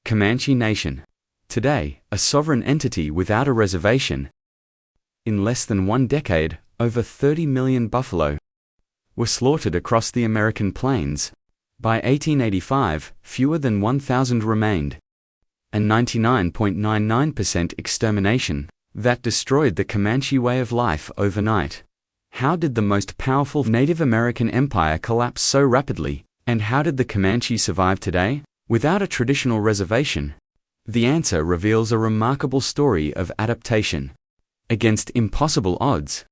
Comanche Nation. Today, a sovereign entity without a reservation. In less than 1 decade, over 30 million buffalo were slaughtered across the American plains. By 1885, fewer than 1,000 remained. A 99.99% extermination that destroyed the Comanche way of life overnight. How did the most powerful Native American empire collapse so rapidly, and how did the Comanche survive today, without a traditional reservation? The answer reveals a remarkable story of adaptation against impossible odds.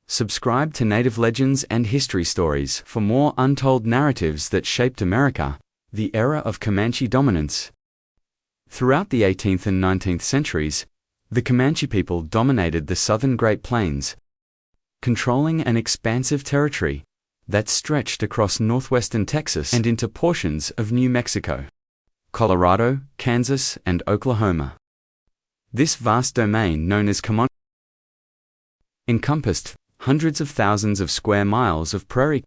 Subscribe to Native Legends and History Stories for more untold narratives that shaped America, the era of Comanche dominance. Throughout the 18th and 19th centuries, the Comanche people dominated the southern Great Plains, controlling an expansive territory that stretched across northwestern Texas and into portions of New Mexico, Colorado, Kansas, and Oklahoma. This vast domain, known as Comanche, encompassed hundreds of thousands of square miles of prairie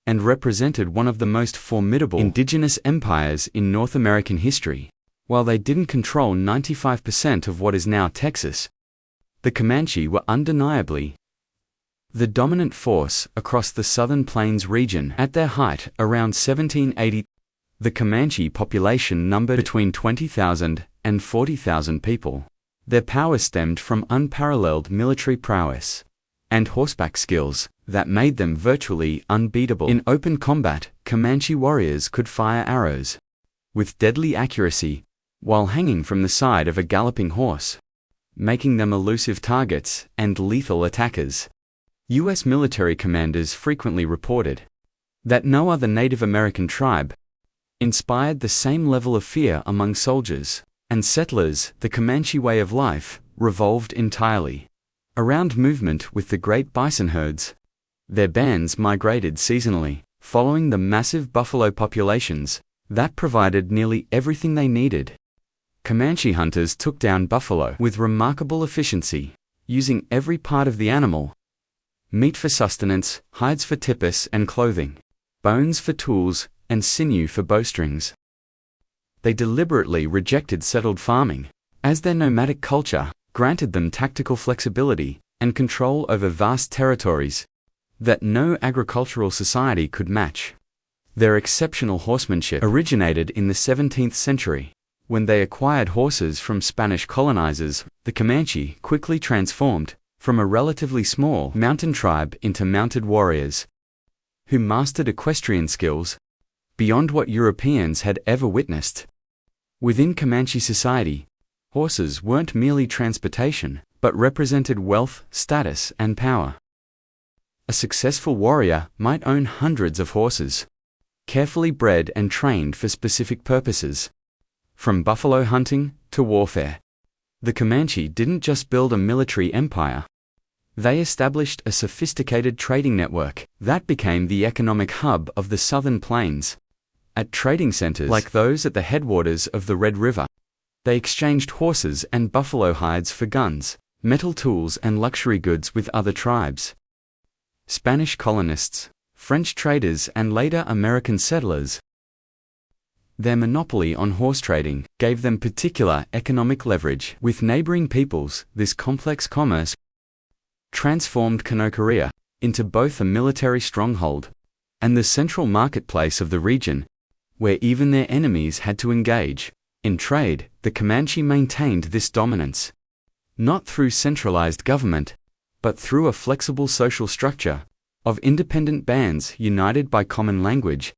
and represented one of the most formidable indigenous empires in North American history. While they didn't control 95% of what is now Texas, the Comanche were undeniably the dominant force across the Southern Plains region. At their height, around 1780, the Comanche population numbered between 20,000 and 40,000 people. Their power stemmed from unparalleled military prowess and horseback skills that made them virtually unbeatable. In open combat, Comanche warriors could fire arrows with deadly accuracy while hanging from the side of a galloping horse, making them elusive targets and lethal attackers. U.S. military commanders frequently reported that no other Native American tribe inspired the same level of fear among soldiers and settlers. The Comanche way of life revolved entirely around movement with the great bison herds. Their bands migrated seasonally, following the massive buffalo populations that provided nearly everything they needed. Comanche hunters took down buffalo with remarkable efficiency, using every part of the animal: meat for sustenance, hides for tippis and clothing, bones for tools, and sinew for bowstrings. They deliberately rejected settled farming, as their nomadic culture granted them tactical flexibility and control over vast territories that no agricultural society could match. Their exceptional horsemanship originated in the 17th century, when they acquired horses from Spanish colonizers. The Comanche quickly transformed from a relatively small mountain tribe into mounted warriors who mastered equestrian skills beyond what Europeans had ever witnessed. Within Comanche society, horses weren't merely transportation, but represented wealth, status, and power. A successful warrior might own hundreds of horses, carefully bred and trained for specific purposes, from buffalo hunting to warfare. The Comanche didn't just build a military empire. They established a sophisticated trading network that became the economic hub of the Southern Plains. At trading centers like those at the headwaters of the Red River, they exchanged horses and buffalo hides for guns, metal tools, and luxury goods with other tribes. Spanish colonists, French traders, and later American settlers, their monopoly on horse trading gave them particular economic leverage with neighboring peoples. This complex commerce transformed Conocorea into both a military stronghold and the central marketplace of the region, where even their enemies had to engage. In trade, the Comanche maintained this dominance, not through centralized government, but through a flexible social structure of independent bands united by common language,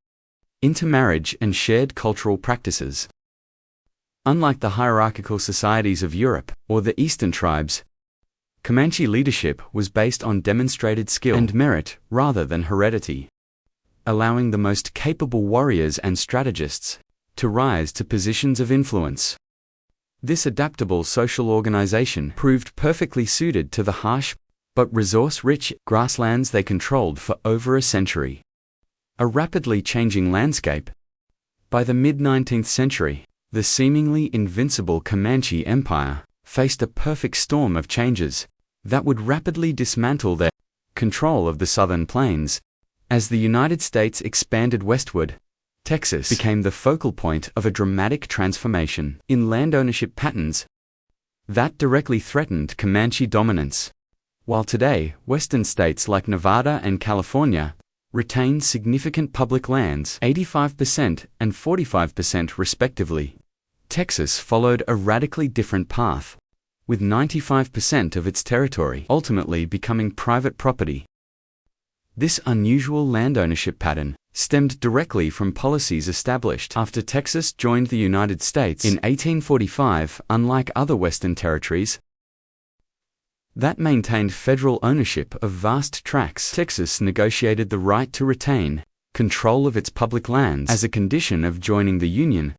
intermarriage, and shared cultural practices. Unlike the hierarchical societies of Europe or the Eastern tribes, Comanche leadership was based on demonstrated skill and merit rather than heredity, allowing the most capable warriors and strategists to rise to positions of influence. This adaptable social organization proved perfectly suited to the harsh but resource-rich grasslands they controlled for over a century. A rapidly changing landscape. By the mid-19th century, the seemingly invincible Comanche Empire faced a perfect storm of changes that would rapidly dismantle their control of the Southern Plains. As the United States expanded westward, Texas became the focal point of a dramatic transformation in land ownership patterns that directly threatened Comanche dominance. While today, western states like Nevada and California retain significant public lands, 85% and 45% respectively, Texas followed a radically different path, with 95% of its territory ultimately becoming private property. This unusual land ownership pattern stemmed directly from policies established after Texas joined the United States in 1845. Unlike other Western territories that maintained federal ownership of vast tracts, Texas negotiated the right to retain control of its public lands as a condition of joining the Union.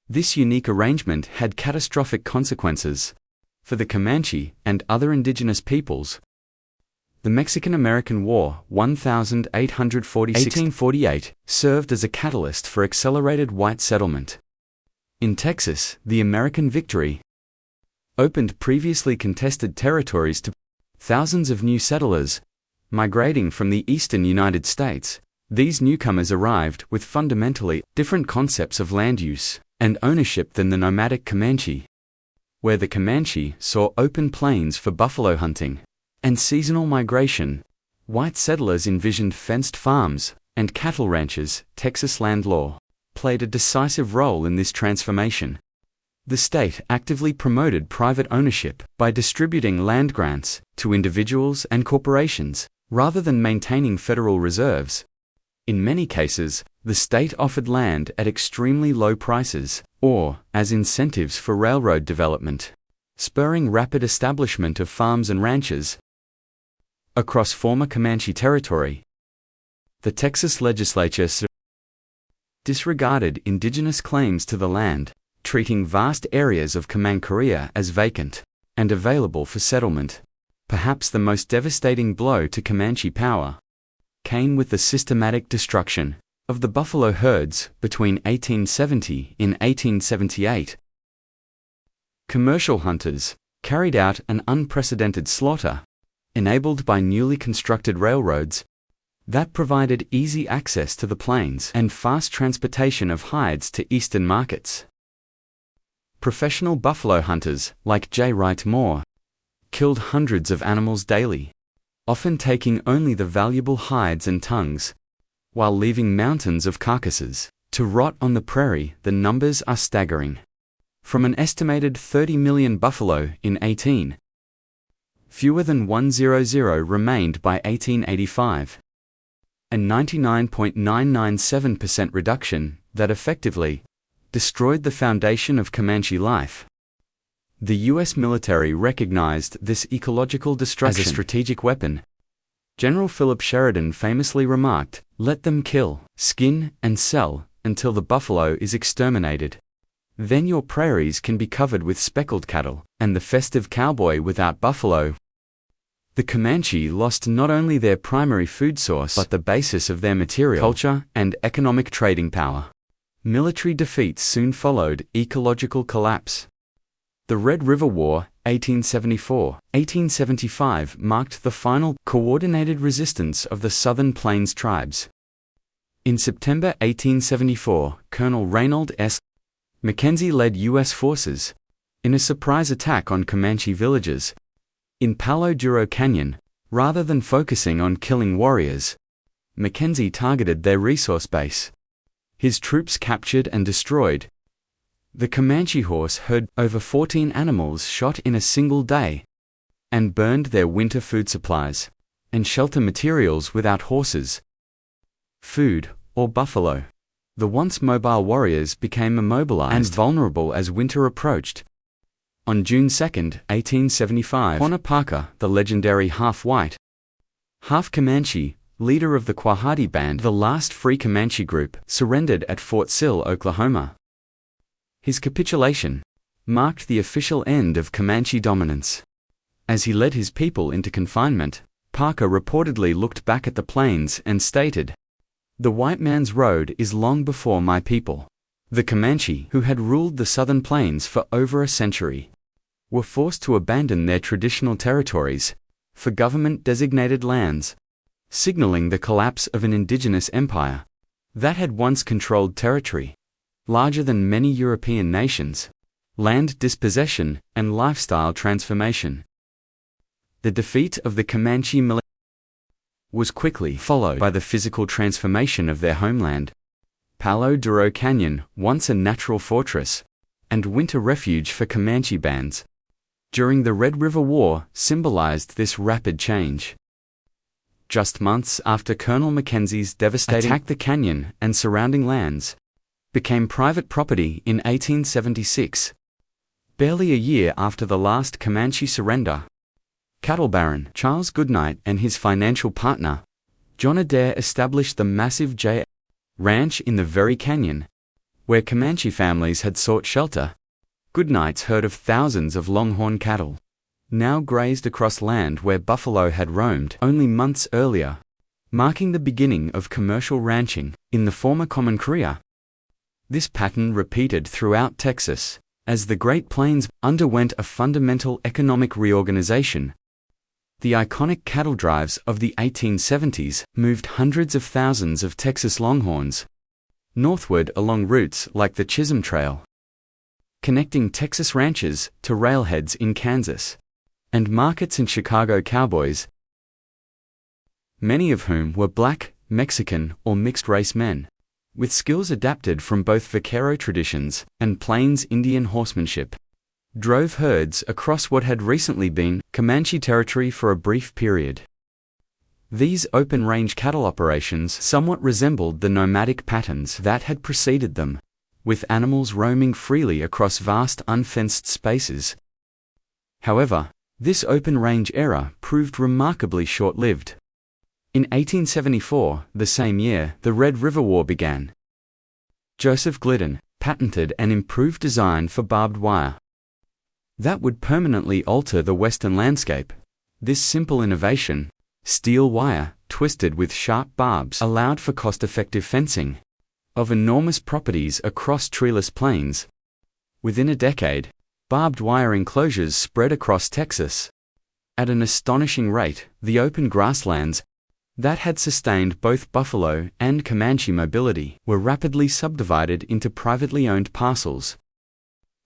This unique arrangement had catastrophic consequences for the Comanche and other indigenous peoples. The Mexican-American War, 1846–1848, served as a catalyst for accelerated white settlement. In Texas, the American victory opened previously contested territories to thousands of new settlers migrating from the eastern United States. These newcomers arrived with fundamentally different concepts of land use and ownership than the nomadic Comanche, where the Comanche saw open plains for buffalo hunting and seasonal migration. White settlers envisioned fenced farms and cattle ranches. Texas land law played a decisive role in this transformation. The state actively promoted private ownership by distributing land grants to individuals and corporations, rather than maintaining federal reserves. In many cases, the state offered land at extremely low prices, or as incentives for railroad development, spurring rapid establishment of farms and ranches across former Comanche territory. The Texas legislature disregarded indigenous claims to the land, treating vast areas of Comanche as vacant and available for settlement. Perhaps the most devastating blow to Comanche power came with the systematic destruction of the buffalo herds between 1870 and 1878. Commercial hunters carried out an unprecedented slaughter, enabled by newly constructed railroads that provided easy access to the plains and fast transportation of hides to eastern markets. Professional buffalo hunters, like J. Wright Moore, killed hundreds of animals daily, often taking only the valuable hides and tongues, while leaving mountains of carcasses to rot on the prairie. The numbers are staggering. From an estimated 30 million buffalo in 18, fewer than 100 remained by 1885. A 99.997% reduction that effectively destroyed the foundation of Comanche life. The U.S. military recognized this ecological destruction as a strategic weapon. General Philip Sheridan famously remarked, "Let them kill, skin, and sell until the buffalo is exterminated. Then your prairies can be covered with speckled cattle, and the festive cowboy without buffalo." The Comanche lost not only their primary food source but the basis of their material, culture, and economic trading power. Military defeats soon followed. Ecological collapse. The Red River War, 1874–1875, marked the final coordinated resistance of the Southern Plains tribes. In September 1874, Colonel Reynold S. Mackenzie led U.S. forces in a surprise attack on Comanche villages in Palo Duro Canyon. Rather than focusing on killing warriors, Mackenzie targeted their resource base. His troops captured and destroyed the Comanche horse herd, over 14 animals shot in a single day, and burned their winter food supplies and shelter materials without horses, food, or buffalo. The once mobile warriors became immobilized and vulnerable as winter approached. On June 2, 1875, Quanah Parker, the legendary half-white, half-Comanche leader of the Quahati Band, the last free Comanche group, surrendered at Fort Sill, Oklahoma. His capitulation marked the official end of Comanche dominance. As he led his people into confinement, Parker reportedly looked back at the plains and stated, "The white man's road is long before my people." The Comanche, who had ruled the southern plains for over a century, were forced to abandon their traditional territories for government-designated lands, signaling the collapse of an indigenous empire. that had once controlled territory larger than many European nations, land dispossession, and lifestyle transformation. The defeat of the Comanche military was quickly followed by the physical transformation of their homeland. Palo Duro Canyon, once a natural fortress and winter refuge for Comanche bands, during the Red River War symbolized this rapid change. Just months after Colonel Mackenzie's devastating attack, the canyon and surrounding lands became private property in 1876. Barely a year after the last Comanche surrender, cattle baron Charles Goodnight and his financial partner, John Adair, established the massive J. Ranch in the very canyon, where Comanche families had sought shelter. Goodnight's herd of thousands of longhorn cattle now grazed across land where buffalo had roamed only months earlier, marking the beginning of commercial ranching in the former Common Korea. This pattern repeated throughout Texas as the Great Plains underwent a fundamental economic reorganization. The iconic cattle drives of the 1870s moved hundreds of thousands of Texas longhorns northward along routes like the Chisholm Trail, connecting Texas ranches to railheads in Kansas and markets in Chicago. Cowboys, many of whom were black, Mexican, or mixed-race men, with skills adapted from both vaquero traditions and Plains Indian horsemanship, drove herds across what had recently been Comanche territory for a brief period. These open-range cattle operations somewhat resembled the nomadic patterns that had preceded them, with animals roaming freely across vast unfenced spaces. However, this open-range era proved remarkably short-lived. In 1874, the same year, the Red River War began. Joseph Glidden patented an improved design for barbed wire that would permanently alter the western landscape. This simple innovation, steel wire twisted with sharp barbs, allowed for cost-effective fencing of enormous properties across treeless plains. Within a decade, barbed wire enclosures spread across Texas. At an astonishing rate, the open grasslands that had sustained both buffalo and Comanche mobility were rapidly subdivided into privately owned parcels,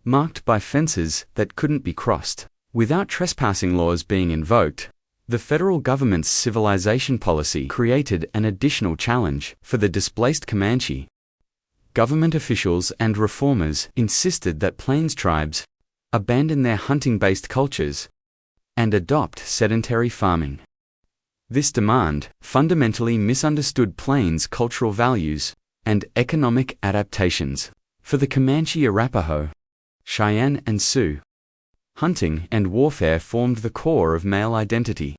marked by fences that couldn't be crossed. Without trespassing laws being invoked, the federal government's civilization policy created an additional challenge for the displaced Comanche. Government officials and reformers insisted that Plains tribes abandon their hunting-based cultures and adopt sedentary farming. This demand fundamentally misunderstood Plains' cultural values and economic adaptations. For the Comanche, Arapaho, Cheyenne, and Sioux, hunting and warfare formed the core of male identity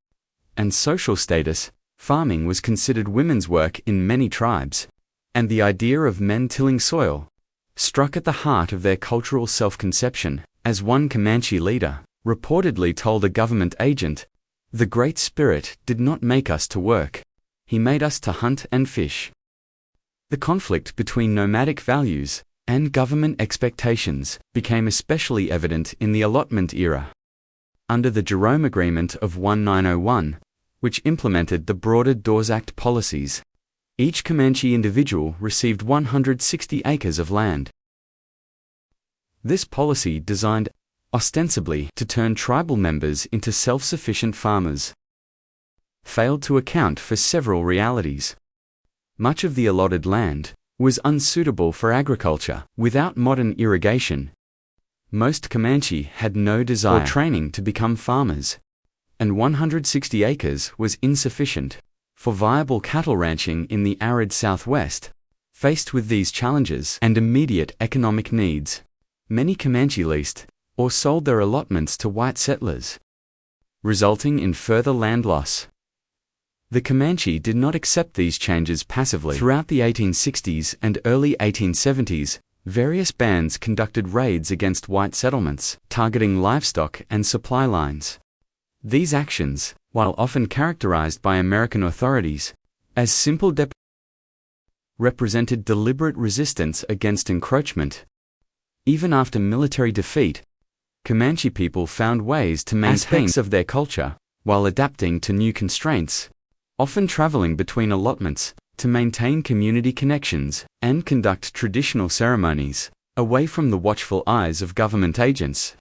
and social status. Farming was considered women's work in many tribes, and the idea of men tilling soil struck at the heart of their cultural self-conception. As one Comanche leader reportedly told a government agent, "The Great Spirit did not make us to work. He made us to hunt and fish." The conflict between nomadic values and government expectations became especially evident in the allotment era. Under the Jerome Agreement of 1901, which implemented the broader Dawes Act policies, each Comanche individual received 160 acres of land. This policy, designed ostensibly to turn tribal members into self-sufficient farmers, failed to account for several realities. Much of the allotted land was unsuitable for agriculture. Without modern irrigation, most Comanche had no desire or training to become farmers, and 160 acres was insufficient for viable cattle ranching in the arid Southwest. Faced with these challenges and immediate economic needs, many Comanche leased or sold their allotments to white settlers, resulting in further land loss. The Comanche did not accept these changes passively. Throughout the 1860s and early 1870s, various bands conducted raids against white settlements, targeting livestock and supply lines. These actions, while often characterized by American authorities as simple represented deliberate resistance against encroachment. Even after military defeat, Comanche people found ways to maintain aspects of their culture while adapting to new constraints, often traveling between allotments to maintain community connections and conduct traditional ceremonies, away from the watchful eyes of government agents.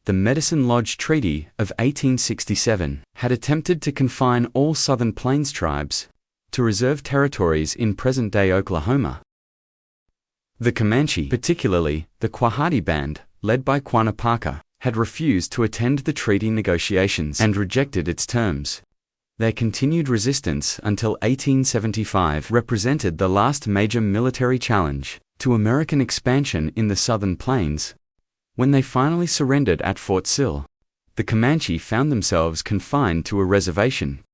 The Medicine Lodge Treaty of 1867 had attempted to confine all Southern Plains tribes to reserve territories in present-day Oklahoma. The Comanche, particularly the Quahati Band, led by Quanapaka, had refused to attend the treaty negotiations and rejected its terms. Their continued resistance until 1875 represented the last major military challenge to American expansion in the Southern Plains. When they finally surrendered at Fort Sill, the Comanche found themselves confined to a reservation,